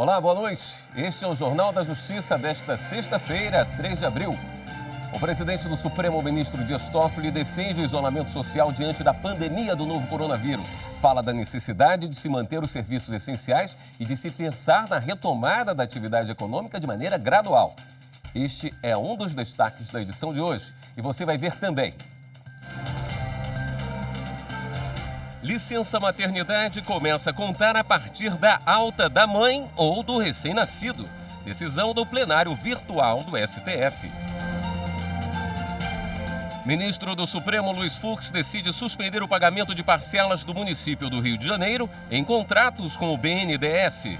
Olá, boa noite. Este é o Jornal da Justiça desta sexta-feira, 3 de abril. O presidente do Supremo, o ministro Dias Toffoli, defende o isolamento social diante da pandemia do novo coronavírus. Fala da necessidade de se manter os serviços essenciais e de se pensar na retomada da atividade econômica de maneira gradual. Este é um dos destaques da edição de hoje e você vai ver também. Licença maternidade começa a contar a partir da alta da mãe ou do recém-nascido. Decisão do plenário virtual do STF. Ministro do Supremo Luiz Fux decide suspender o pagamento de parcelas do município do Rio de Janeiro em contratos com o BNDES.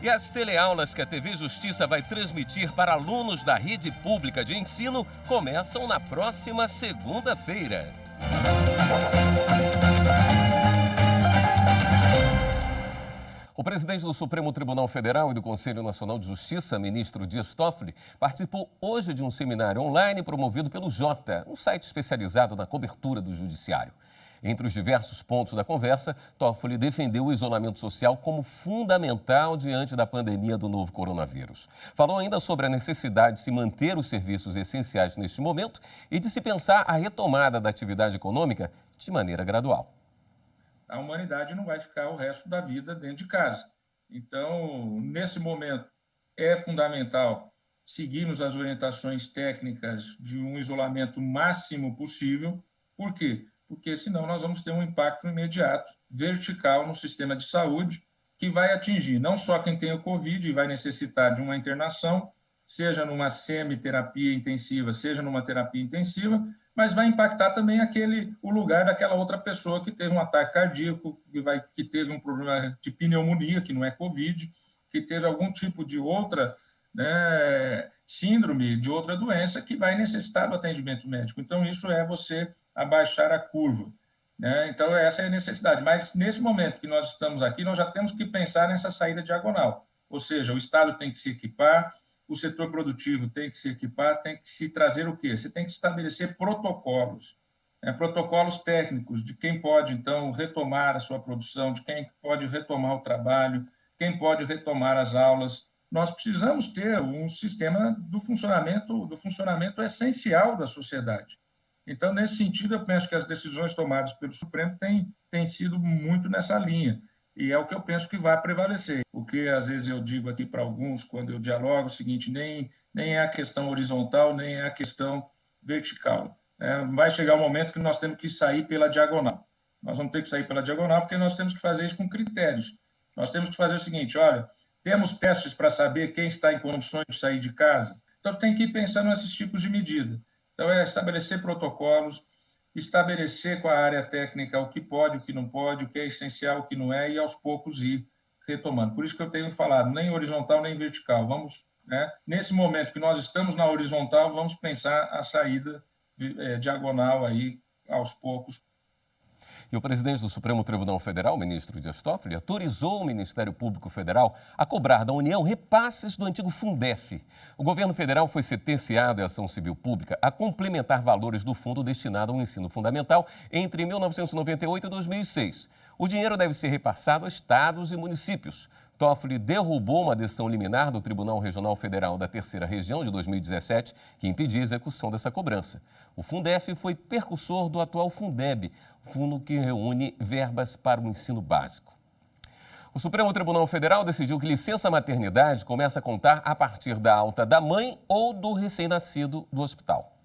E as teleaulas que a TV Justiça vai transmitir para alunos da rede pública de ensino começam na próxima segunda-feira. O presidente do Supremo Tribunal Federal e do Conselho Nacional de Justiça, ministro Dias Toffoli, participou hoje de um seminário online promovido pelo Jota, um site especializado na cobertura do judiciário. Entre os diversos pontos da conversa, Toffoli defendeu o isolamento social como fundamental diante da pandemia do novo coronavírus. Falou ainda sobre a necessidade de se manter os serviços essenciais neste momento e de se pensar a retomada da atividade econômica de maneira gradual. A humanidade não vai ficar o resto da vida dentro de casa. Então, nesse momento, é fundamental seguirmos as orientações técnicas de um isolamento máximo possível. Por quê? Porque senão nós vamos ter um impacto imediato, vertical no sistema de saúde, que vai atingir não só quem tem o Covid e vai necessitar de uma internação, seja numa semiterapia intensiva, seja numa terapia intensiva, mas vai impactar também o lugar daquela outra pessoa que teve um ataque cardíaco, que teve um problema de pneumonia, que não é Covid, que teve algum tipo de outra síndrome, de outra doença, que vai necessitar do atendimento médico. Então, isso é você abaixar a curva. Então, essa é a necessidade. Mas, nesse momento que nós estamos aqui, nós já temos que pensar nessa saída diagonal. Ou seja, o Estado tem que se equipar, o setor produtivo tem que se equipar, tem que se trazer o quê? Você tem que estabelecer protocolos, protocolos técnicos de quem pode, então, retomar a sua produção, de quem pode retomar o trabalho, quem pode retomar as aulas. Nós precisamos ter um sistema do funcionamento essencial da sociedade. Então, nesse sentido, eu penso que as decisões tomadas pelo Supremo têm sido muito nessa linha. E é o que eu penso que vai prevalecer. O que, às vezes, eu digo aqui para alguns, quando eu dialogo, é o seguinte, nem é a questão horizontal, nem é a questão vertical. Vai chegar um momento que nós temos que sair pela diagonal. Nós vamos ter que sair pela diagonal porque nós temos que fazer isso com critérios. Nós temos que fazer o seguinte, olha, temos testes para saber quem está em condições de sair de casa. Então, tem que ir pensando nesses tipos de medida. Então, é estabelecer protocolos, estabelecer com a área técnica o que pode, o que não pode, o que é essencial, o que não é, e aos poucos ir retomando. Por isso que eu tenho falado, nem horizontal nem vertical. Vamos, nesse momento que nós estamos na horizontal, vamos pensar a saída diagonal aí, aos poucos. E o presidente do Supremo Tribunal Federal, o ministro Dias Toffoli, autorizou o Ministério Público Federal a cobrar da União repasses do antigo Fundef. O governo federal foi sentenciado em ação civil pública a complementar valores do fundo destinado ao ensino fundamental entre 1998 e 2006. O dinheiro deve ser repassado a estados e municípios. Toffoli derrubou uma decisão liminar do Tribunal Regional Federal da Terceira Região de 2017, que impedia a execução dessa cobrança. O Fundef foi precursor do atual Fundeb, fundo que reúne verbas para o ensino básico. O Supremo Tribunal Federal decidiu que licença maternidade começa a contar a partir da alta da mãe ou do recém-nascido do hospital.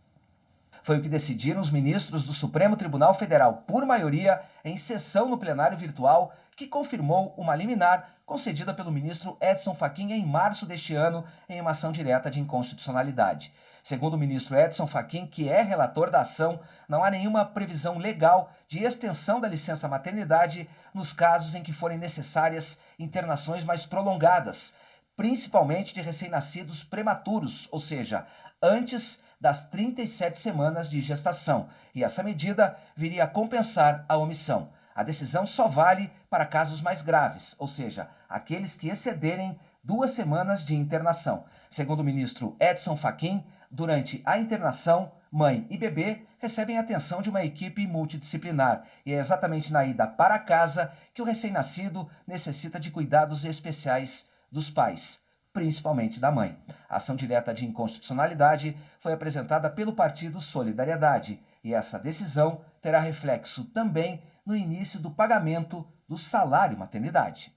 Foi o que decidiram os ministros do Supremo Tribunal Federal, por maioria, em sessão no plenário virtual, que confirmou uma liminar concedida pelo ministro Edson Fachin em março deste ano em uma ação direta de inconstitucionalidade. Segundo o ministro Edson Fachin, que é relator da ação, não há nenhuma previsão legal de extensão da licença maternidade nos casos em que forem necessárias internações mais prolongadas, principalmente de recém-nascidos prematuros, ou seja, antes das 37 semanas de gestação, e essa medida viria a compensar a omissão. A decisão só vale para casos mais graves, ou seja, aqueles que excederem 2 semanas de internação. Segundo o ministro Edson Fachin, durante a internação, mãe e bebê recebem a atenção de uma equipe multidisciplinar. E é exatamente na ida para casa que o recém-nascido necessita de cuidados especiais dos pais, principalmente da mãe. A ação direta de inconstitucionalidade foi apresentada pelo partido Solidariedade e essa decisão terá reflexo também no início do pagamento do salário maternidade.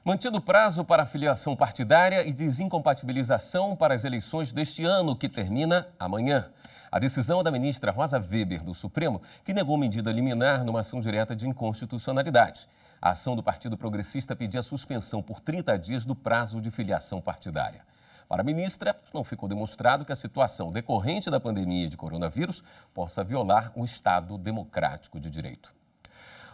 Mantido o prazo para a filiação partidária e desincompatibilização para as eleições deste ano, que termina amanhã. A decisão é da ministra Rosa Weber, do Supremo, que negou medida liminar numa ação direta de inconstitucionalidade. A ação do Partido Progressista pedia suspensão por 30 dias do prazo de filiação partidária. Para a ministra, não ficou demonstrado que a situação decorrente da pandemia de coronavírus possa violar o Estado democrático de direito.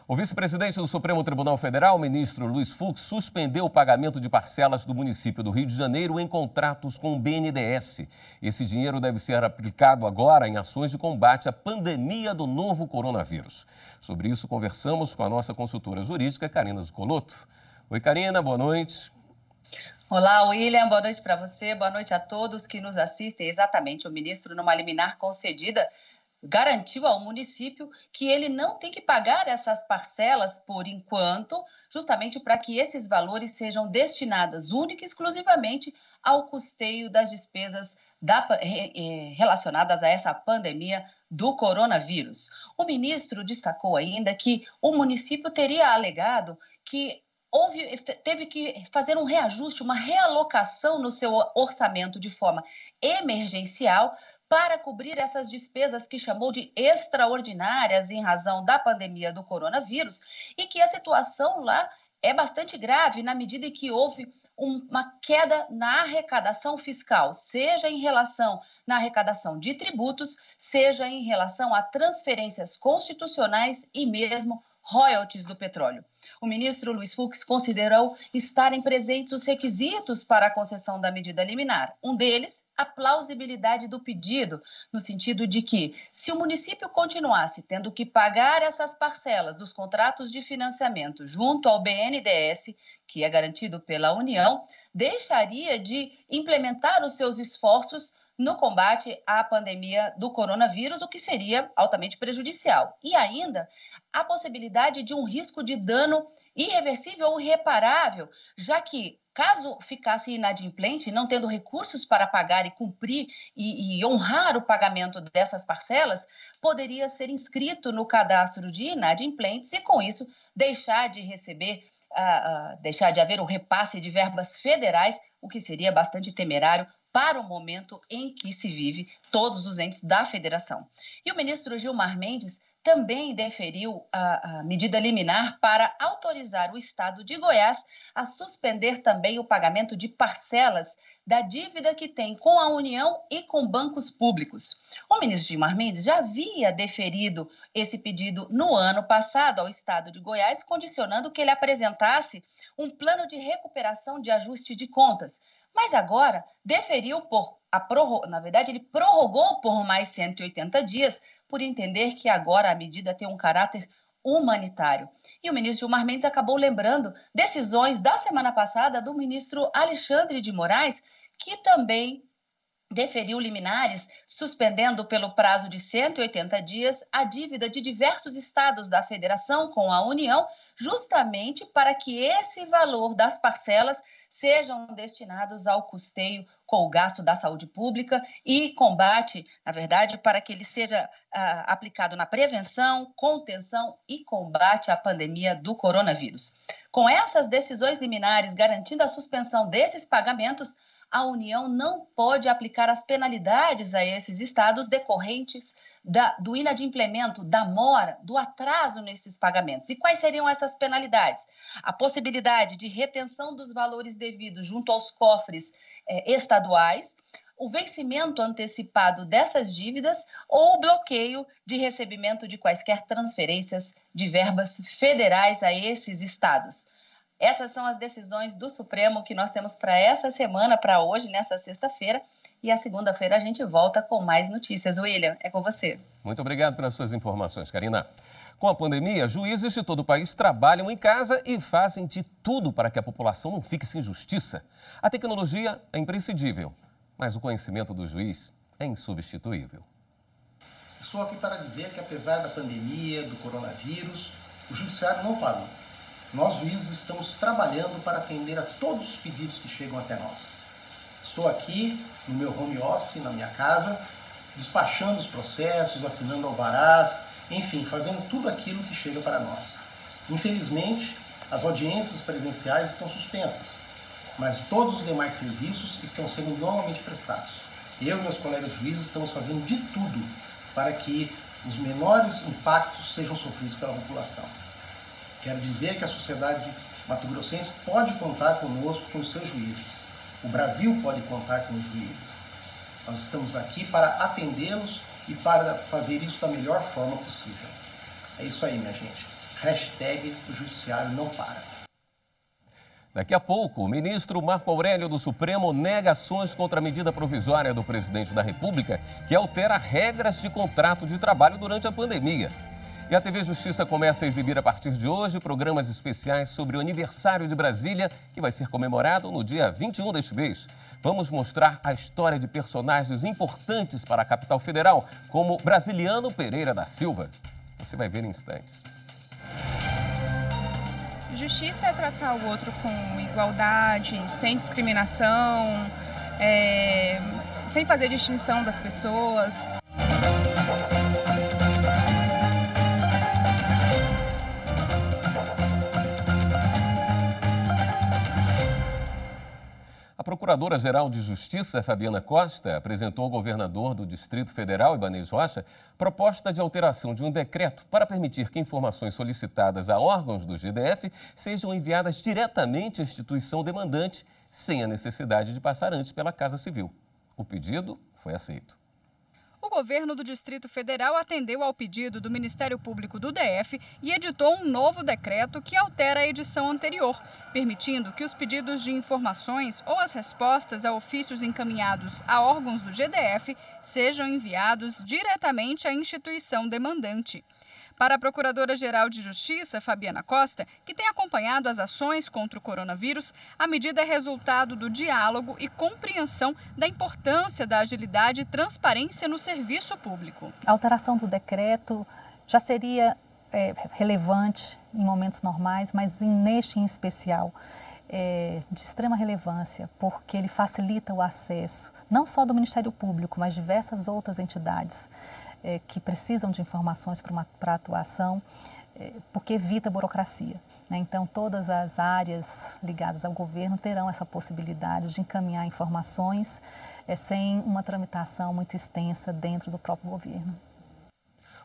O vice-presidente do Supremo Tribunal Federal, ministro Luiz Fux, suspendeu o pagamento de parcelas do município do Rio de Janeiro em contratos com o BNDES. Esse dinheiro deve ser aplicado agora em ações de combate à pandemia do novo coronavírus. Sobre isso, conversamos com a nossa consultora jurídica, Karina Zucolotto. Oi, Karina, boa noite. Olá, William, boa noite para você, boa noite a todos que nos assistem. Exatamente, o ministro, numa liminar concedida, garantiu ao município que ele não tem que pagar essas parcelas por enquanto, justamente para que esses valores sejam destinados única e exclusivamente ao custeio das despesas relacionadas a essa pandemia do coronavírus. O ministro destacou ainda que o município teria alegado que teve que fazer um reajuste, uma realocação no seu orçamento de forma emergencial para cobrir essas despesas que chamou de extraordinárias em razão da pandemia do coronavírus e que a situação lá é bastante grave na medida em que houve uma queda na arrecadação fiscal, seja em relação na arrecadação de tributos, seja em relação a transferências constitucionais e mesmo royalties do petróleo. O ministro Luiz Fux considerou estarem presentes os requisitos para a concessão da medida liminar. Um deles, a plausibilidade do pedido, no sentido de que, se o município continuasse tendo que pagar essas parcelas dos contratos de financiamento junto ao BNDES, que é garantido pela União, deixaria de implementar os seus esforços no combate à pandemia do coronavírus, o que seria altamente prejudicial. E ainda a possibilidade de um risco de dano irreversível ou irreparável, já que, caso ficasse inadimplente, não tendo recursos para pagar e cumprir e honrar o pagamento dessas parcelas, poderia ser inscrito no cadastro de inadimplentes e, com isso, deixar de receber, deixar de haver o repasse de verbas federais, o que seria bastante temerário para o momento em que se vive todos os entes da federação. E o ministro Gilmar Mendes também deferiu a medida liminar para autorizar o estado de Goiás a suspender também o pagamento de parcelas da dívida que tem com a União e com bancos públicos. O ministro Gilmar Mendes já havia deferido esse pedido no ano passado ao estado de Goiás, condicionando que ele apresentasse um plano de recuperação de ajuste de contas. Mas agora deferiu ele prorrogou por mais 180 dias, por entender que agora a medida tem um caráter humanitário. E o ministro Gilmar Mendes acabou lembrando decisões da semana passada do ministro Alexandre de Moraes, que também deferiu liminares, suspendendo pelo prazo de 180 dias a dívida de diversos estados da federação com a União, justamente para que esse valor das parcelas sejam destinados ao custeio com o gasto da saúde pública e combate, na verdade, para que ele seja aplicado na prevenção, contenção e combate à pandemia do coronavírus. Com essas decisões liminares garantindo a suspensão desses pagamentos, a União não pode aplicar as penalidades a esses estados decorrentes do inadimplemento, da mora, do atraso nesses pagamentos. E quais seriam essas penalidades? A possibilidade de retenção dos valores devidos junto aos cofres estaduais, o vencimento antecipado dessas dívidas ou o bloqueio de recebimento de quaisquer transferências de verbas federais a esses estados. Essas são as decisões do Supremo que nós temos para essa semana, para hoje, nessa sexta-feira. E a segunda-feira a gente volta com mais notícias. William, é com você. Muito obrigado pelas suas informações, Karina. Com a pandemia, juízes de todo o país trabalham em casa e fazem de tudo para que a população não fique sem justiça. A tecnologia é imprescindível, mas o conhecimento do juiz é insubstituível. Estou aqui para dizer que, apesar da pandemia, do coronavírus, o Judiciário não parou. Nós, juízes, estamos trabalhando para atender a todos os pedidos que chegam até nós. Estou aqui no meu home office, na minha casa, despachando os processos, assinando alvarás, enfim, fazendo tudo aquilo que chega para nós. Infelizmente, as audiências presenciais estão suspensas, mas todos os demais serviços estão sendo normalmente prestados. Eu e meus colegas juízes estamos fazendo de tudo para que os menores impactos sejam sofridos pela população. Quero dizer que a sociedade mato-grossense pode contar conosco, com os seus juízes. O Brasil pode contar com os juízes. Nós estamos aqui para atendê-los e para fazer isso da melhor forma possível. É isso aí, minha gente. Hashtag o Judiciário não para. Daqui a pouco, o ministro Marco Aurélio do Supremo nega ações contra a medida provisória do presidente da República que altera regras de contrato de trabalho durante a pandemia. E a TV Justiça começa a exibir a partir de hoje programas especiais sobre o aniversário de Brasília, que vai ser comemorado no dia 21 deste mês. Vamos mostrar a história de personagens importantes para a capital federal, como Brasiliano Pereira da Silva. Você vai ver em instantes. Justiça é tratar o outro com igualdade, sem discriminação, sem fazer distinção das pessoas. A Procuradora-Geral de Justiça, Fabiana Costa, apresentou ao governador do Distrito Federal, Ibanez Rocha, proposta de alteração de um decreto para permitir que informações solicitadas a órgãos do GDF sejam enviadas diretamente à instituição demandante, sem a necessidade de passar antes pela Casa Civil. O pedido foi aceito. O governo do Distrito Federal atendeu ao pedido do Ministério Público do DF e editou um novo decreto que altera a edição anterior, permitindo que os pedidos de informações ou as respostas a ofícios encaminhados a órgãos do GDF sejam enviados diretamente à instituição demandante. Para a Procuradora-Geral de Justiça, Fabiana Costa, que tem acompanhado as ações contra o coronavírus, a medida é resultado do diálogo e compreensão da importância da agilidade e transparência no serviço público. A alteração do decreto já seria relevante em momentos normais, mas neste em especial de extrema relevância, porque ele facilita o acesso, não só do Ministério Público, mas diversas outras entidades que precisam de informações para atuação, porque evita a burocracia, né? Então, todas as áreas ligadas ao governo terão essa possibilidade de encaminhar informações sem uma tramitação muito extensa dentro do próprio governo.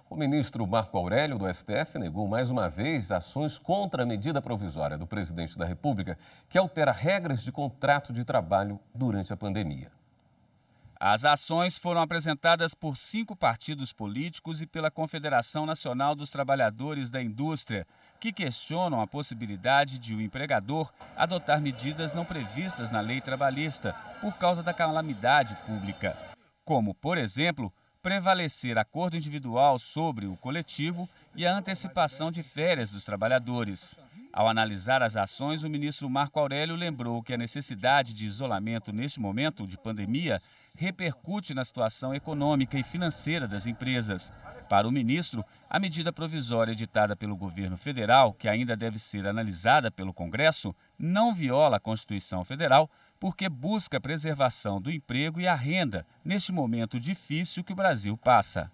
O ministro Marco Aurélio, do STF, negou mais uma vez ações contra a medida provisória do presidente da República que altera regras de contrato de trabalho durante a pandemia. As ações foram apresentadas por 5 partidos políticos e pela Confederação Nacional dos Trabalhadores da Indústria, que questionam a possibilidade de o empregador adotar medidas não previstas na lei trabalhista por causa da calamidade pública, como, por exemplo, prevalecer acordo individual sobre o coletivo e a antecipação de férias dos trabalhadores. Ao analisar as ações, o ministro Marco Aurélio lembrou que a necessidade de isolamento neste momento de pandemia repercute na situação econômica e financeira das empresas. Para o ministro, a medida provisória editada pelo governo federal, que ainda deve ser analisada pelo Congresso, não viola a Constituição Federal, porque busca a preservação do emprego e a renda neste momento difícil que o Brasil passa.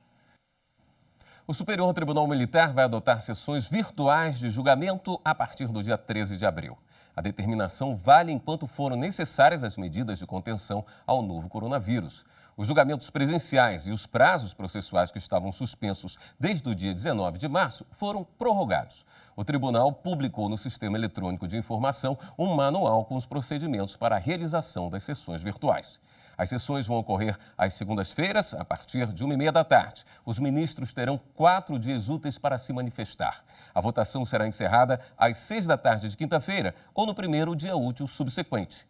O Superior Tribunal Militar vai adotar sessões virtuais de julgamento a partir do dia 13 de abril. A determinação vale enquanto foram necessárias as medidas de contenção ao novo coronavírus. Os julgamentos presenciais e os prazos processuais que estavam suspensos desde o dia 19 de março foram prorrogados. O tribunal publicou no Sistema Eletrônico de Informação um manual com os procedimentos para a realização das sessões virtuais. As sessões vão ocorrer às segundas-feiras, a partir de 1h30 da tarde. Os ministros terão 4 dias úteis para se manifestar. A votação será encerrada às 6 da tarde de quinta-feira ou no primeiro dia útil subsequente.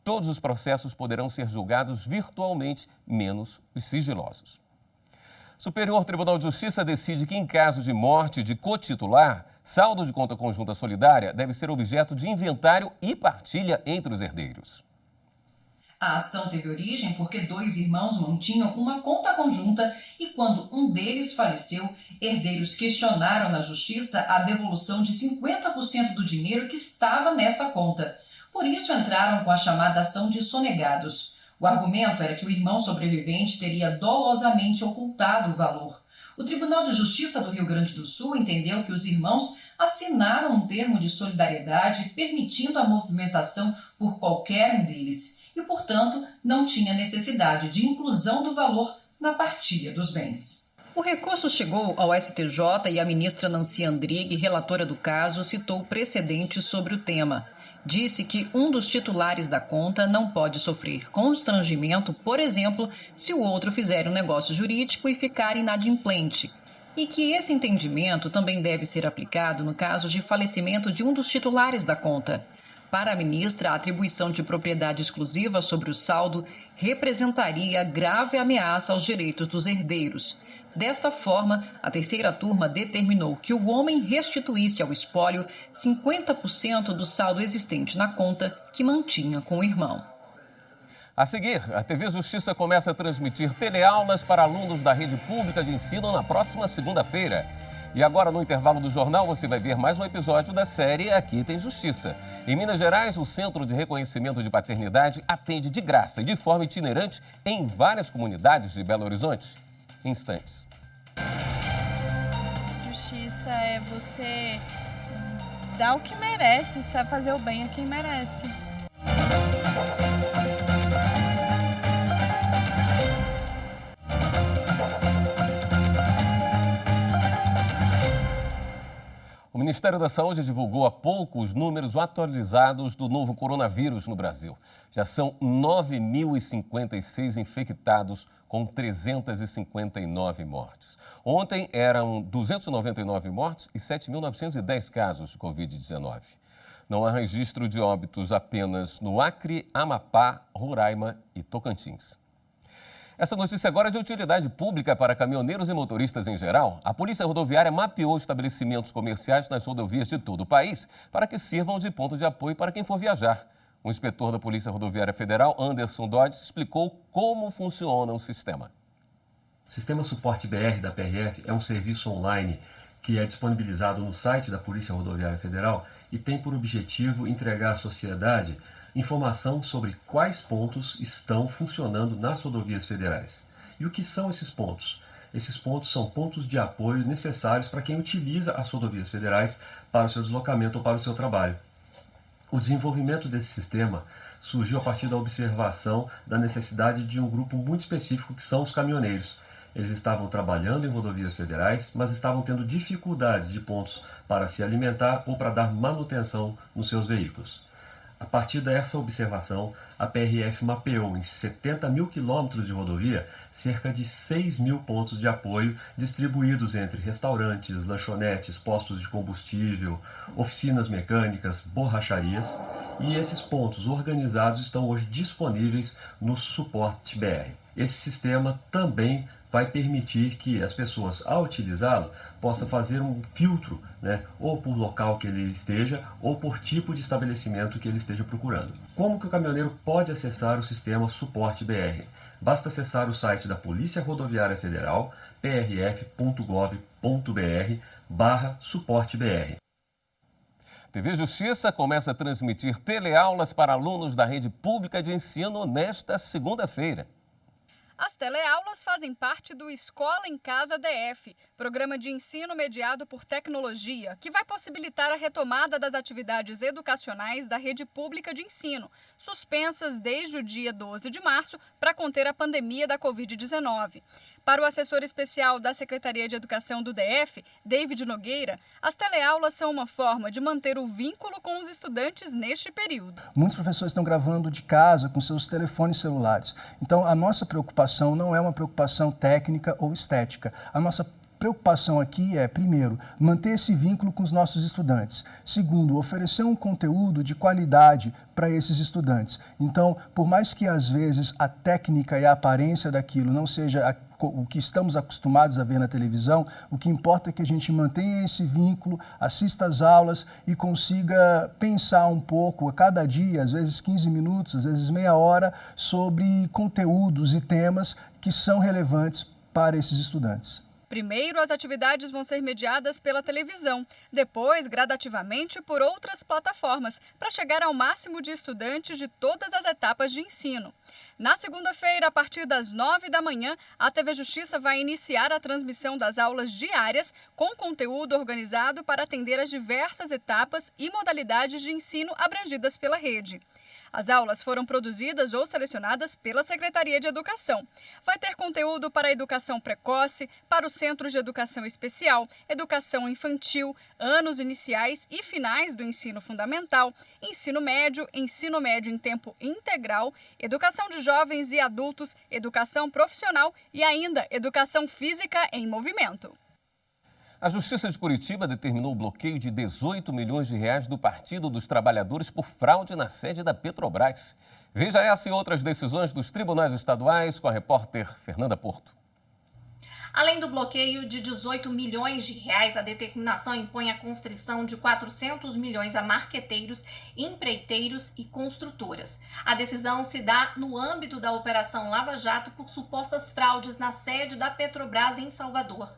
Todos os processos poderão ser julgados virtualmente, menos os sigilosos. Superior Tribunal de Justiça decide que, em caso de morte de cotitular, saldo de conta conjunta solidária deve ser objeto de inventário e partilha entre os herdeiros. A ação teve origem porque 2 irmãos mantinham uma conta conjunta e quando um deles faleceu, herdeiros questionaram na justiça a devolução de 50% do dinheiro que estava nessa conta. Por isso entraram com a chamada ação de sonegados. O argumento era que o irmão sobrevivente teria dolosamente ocultado o valor. O Tribunal de Justiça do Rio Grande do Sul entendeu que os irmãos assinaram um termo de solidariedade permitindo a movimentação por qualquer um deles e, portanto, não tinha necessidade de inclusão do valor na partilha dos bens. O recurso chegou ao STJ e a ministra Nancy Andrighi, relatora do caso, citou precedentes sobre o tema. Disse que um dos titulares da conta não pode sofrer constrangimento, por exemplo, se o outro fizer um negócio jurídico e ficar inadimplente. E que esse entendimento também deve ser aplicado no caso de falecimento de um dos titulares da conta. Para a ministra, a atribuição de propriedade exclusiva sobre o saldo representaria grave ameaça aos direitos dos herdeiros. Desta forma, a terceira turma determinou que o homem restituísse ao espólio 50% do saldo existente na conta que mantinha com o irmão. A seguir, a TV Justiça começa a transmitir teleaulas para alunos da rede pública de ensino na próxima segunda-feira. E agora, no intervalo do jornal, você vai ver mais um episódio da série Aqui Tem Justiça. Em Minas Gerais, o Centro de Reconhecimento de Paternidade atende de graça e de forma itinerante em várias comunidades de Belo Horizonte. Em instantes. Justiça é você dar o que merece, sabe fazer o bem a quem merece. O Ministério da Saúde divulgou há pouco os números atualizados do novo coronavírus no Brasil. Já são 9.056 infectados, com 359 mortes. Ontem eram 299 mortes e 7.910 casos de Covid-19. Não há registro de óbitos apenas no Acre, Amapá, Roraima e Tocantins. Essa notícia agora é de utilidade pública para caminhoneiros e motoristas em geral. A Polícia Rodoviária mapeou estabelecimentos comerciais nas rodovias de todo o país para que sirvam de ponto de apoio para quem for viajar. O inspetor da Polícia Rodoviária Federal, Anderson Dodds, explicou como funciona o sistema. O Sistema Suporte BR da PRF é um serviço online que é disponibilizado no site da Polícia Rodoviária Federal e tem por objetivo entregar à sociedade informação sobre quais pontos estão funcionando nas rodovias federais. E o que são esses pontos? Esses pontos são pontos de apoio necessários para quem utiliza as rodovias federais para o seu deslocamento ou para o seu trabalho. O desenvolvimento desse sistema surgiu a partir da observação da necessidade de um grupo muito específico, que são os caminhoneiros. Eles estavam trabalhando em rodovias federais, mas estavam tendo dificuldades de pontos para se alimentar ou para dar manutenção nos seus veículos. A partir dessa observação, a PRF mapeou em 70 mil quilômetros de rodovia cerca de 6 mil pontos de apoio distribuídos entre restaurantes, lanchonetes, postos de combustível, oficinas mecânicas, borracharias. E esses pontos organizados estão hoje disponíveis no Suporte BR. Esse sistema também vai permitir que as pessoas, ao utilizá-lo, possam fazer um filtro, ou por local que ele esteja, ou por tipo de estabelecimento que ele esteja procurando. Como que o caminhoneiro pode acessar o sistema Suporte BR? Basta acessar o site da Polícia Rodoviária Federal, prf.gov.br/suportebr. TV Justiça começa a transmitir teleaulas para alunos da rede pública de ensino nesta segunda-feira. As teleaulas fazem parte do Escola em Casa DF, programa de ensino mediado por tecnologia, que vai possibilitar a retomada das atividades educacionais da rede pública de ensino, suspensas desde o dia 12 de março para conter a pandemia da Covid-19. Para o assessor especial da Secretaria de Educação do DF, David Nogueira, as teleaulas são uma forma de manter o vínculo com os estudantes neste período. Muitos professores estão gravando de casa com seus telefones celulares. Então, a nossa preocupação não é uma preocupação técnica ou estética. A nossa preocupação aqui é, primeiro, manter esse vínculo com os nossos estudantes. Segundo, oferecer um conteúdo de qualidade para esses estudantes. Então, por mais que às vezes a técnica e a aparência daquilo não seja o que estamos acostumados a ver na televisão. O que importa é que a gente mantenha esse vínculo, assista às aulas e consiga pensar um pouco a cada dia, às vezes 15 minutos, às vezes meia hora, sobre conteúdos e temas que são relevantes para esses estudantes. Primeiro, as atividades vão ser mediadas pela televisão, depois, gradativamente, por outras plataformas, para chegar ao máximo de estudantes de todas as etapas de ensino. Na segunda-feira, a partir das 9 da manhã, a TV Justiça vai iniciar a transmissão das aulas diárias com conteúdo organizado para atender as diversas etapas e modalidades de ensino abrangidas pela rede. As aulas foram produzidas ou selecionadas pela Secretaria de Educação. Vai ter conteúdo para a educação precoce, para os centros de educação especial, educação infantil, anos iniciais e finais do ensino fundamental, ensino médio em tempo integral, educação de jovens e adultos, educação profissional e ainda educação física em movimento. A Justiça de Curitiba determinou o bloqueio de 18 milhões de reais do Partido dos Trabalhadores por fraude na sede da Petrobras. Veja essa e outras decisões dos tribunais estaduais com a repórter Fernanda Porto. Além do bloqueio de 18 milhões de reais, a determinação impõe a constrição de 400 milhões a marqueteiros, empreiteiros e construtoras. A decisão se dá no âmbito da Operação Lava Jato por supostas fraudes na sede da Petrobras em Salvador.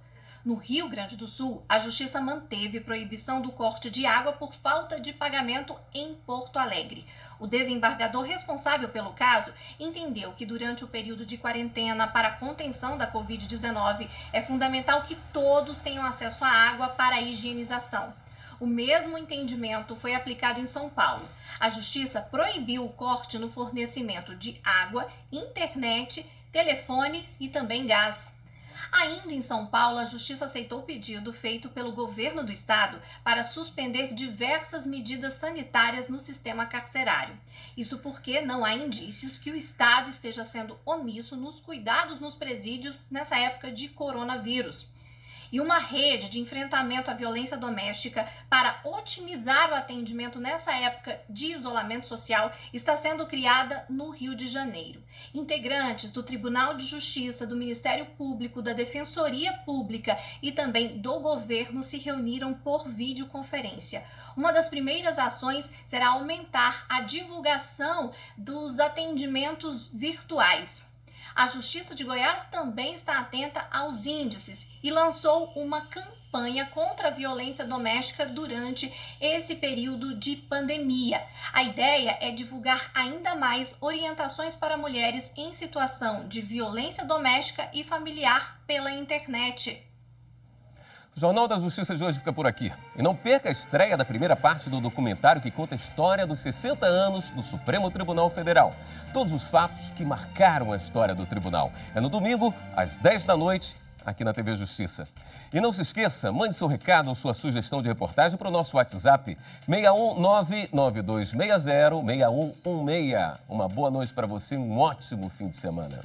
No Rio Grande do Sul, a Justiça manteve proibição do corte de água por falta de pagamento em Porto Alegre. O desembargador responsável pelo caso entendeu que durante o período de quarentena para a contenção da Covid-19 é fundamental que todos tenham acesso à água para a higienização. O mesmo entendimento foi aplicado em São Paulo. A Justiça proibiu o corte no fornecimento de água, internet, telefone e também gás. Ainda em São Paulo, a Justiça aceitou o pedido feito pelo governo do estado para suspender diversas medidas sanitárias no sistema carcerário. Isso porque não há indícios que o estado esteja sendo omisso nos cuidados nos presídios nessa época de coronavírus. E uma rede de enfrentamento à violência doméstica para otimizar o atendimento nessa época de isolamento social está sendo criada no Rio de Janeiro. Integrantes do Tribunal de Justiça, do Ministério Público, da Defensoria Pública e também do governo se reuniram por videoconferência. Uma das primeiras ações será aumentar a divulgação dos atendimentos virtuais. A Justiça de Goiás também está atenta aos índices e lançou uma campanha contra a violência doméstica durante esse período de pandemia. A ideia é divulgar ainda mais orientações para mulheres em situação de violência doméstica e familiar pela internet. O Jornal da Justiça de hoje fica por aqui. E não perca a estreia da primeira parte do documentário que conta a história dos 60 anos do Supremo Tribunal Federal. Todos os fatos que marcaram a história do tribunal. É no domingo, às 10 da noite, aqui na TV Justiça. E não se esqueça, mande seu recado ou sua sugestão de reportagem para o nosso WhatsApp 61992606116. Uma boa noite para você, um ótimo fim de semana.